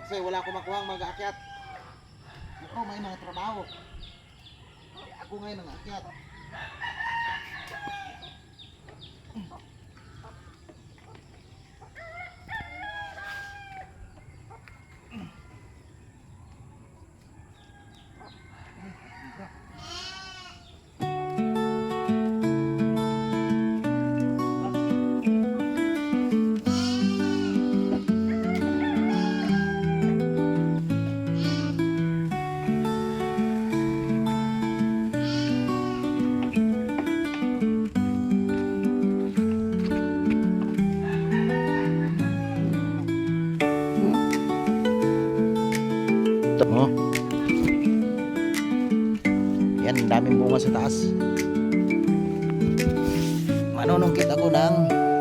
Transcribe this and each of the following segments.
Kasi wala akong makuhang mag-aakyat. Ako may mga trabaho. Ako ngayon ang aakyat. Oh. Yan, daming bunga sa taas. Manunungkit ako ng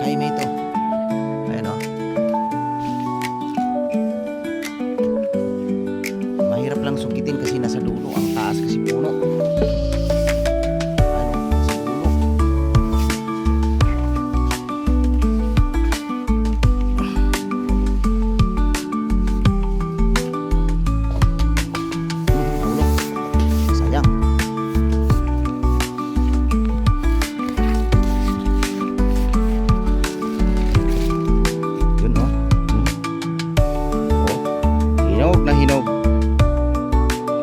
kaimito. Ayan o. Mahirap lang sukitin kasi nasa dulo. Ang taas kasi puno. Ano, nasa dulo. Sayang. Yun o. Oh. Hinog na hinog.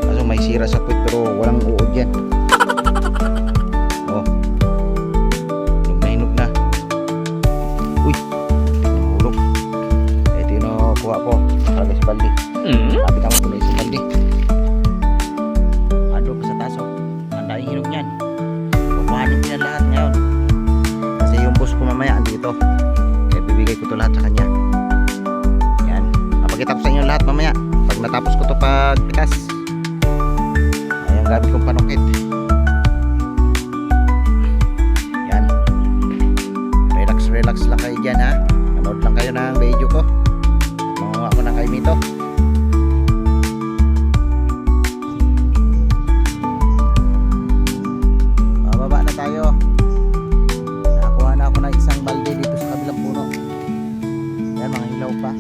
Kaso may sira sa puwit pero walang uod yan. Oh. Hinog na. Uy. Nahulog. Ito yung nakuha ko. Nakalagay sa balde. Sabi ka mo kulay sa balde. Ando pa sa taso. Ang daming hinog niyan. Kukuhanin niya lahat ngayon. Kasi yung boss ko mamaya andito. Kaya bibigay ko to lahat sa kanya. Yan. Napakita ko sa inyo lahat mamaya. Pag natapos ko to pagpitas. Ayan gamit kong panukit. Yan. Relax lang kayo dyan ha. Manood lang kayo ng video ko. Manguha ko ng kaimito. Bababa na tayo. Nakakuha na ako ng isang balde dito sa kabilang puno. Yan, mga hilaw pa.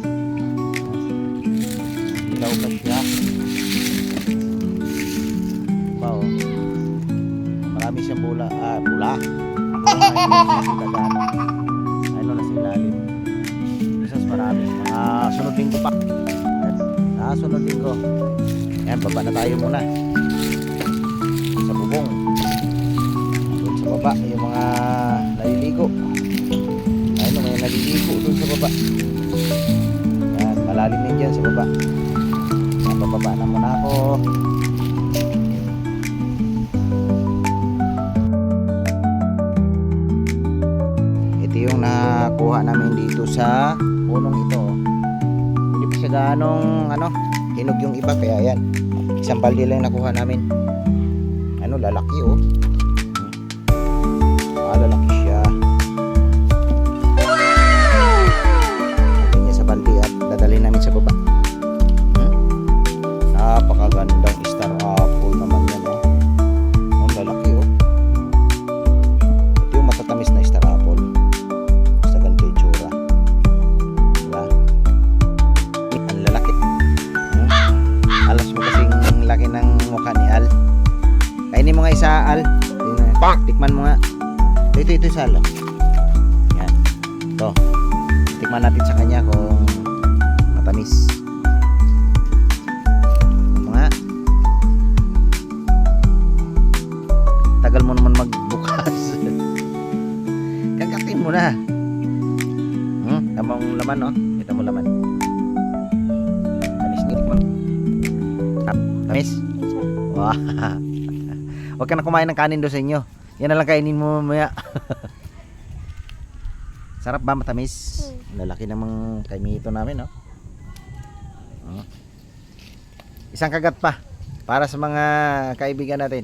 Hilaw pa siya. Wow. Marami siyang bula. Bula. Ano na sa ilalim. Isas marami. Sunod linggo pa. Sunod linggo. Yan, baba na tayo muna. Sa bubong. Doon sa baba, yung mga naliligo. Ayun, may naliligo doon sa baba. Yan, malalim din dyan sa baba. Yan, bababa na muna ako. Ito yung nakuha namin dito sa punong ito. Hindi pa siya ganong hinog yung iba, kaya yan. Isang balde lang nakuha namin. Ano, lalaki oh. Lalaki siya. Lagyan niya sa balde at dadalhin namin sa baba. Napakagandang star apple naman yan oh. Ang lalaki oh. Ito yung matatamis na star apple. Sa ganito yung tsura. Diba? Ang lalaki. Alas mo kasing laki ng mukha ni Al. Kainin mo nga isa Al. Tikman mo nga. Ito isa Al. Yan. Ito. Tikman natin sa kanya kung matamis. Mga tagal mo naman magbukas. Kagatin mo na. Tamang laman no? Ito mo laman. Tamis nga tikman. Tamis? Wah. Huwag ka na kumain ng kanin doon sa inyo. Yan na lang kainin mo mamaya. Sarap ba, matamis? Lalaki namang kaimito namin, no? Isang kagat pa para sa mga kaibigan natin.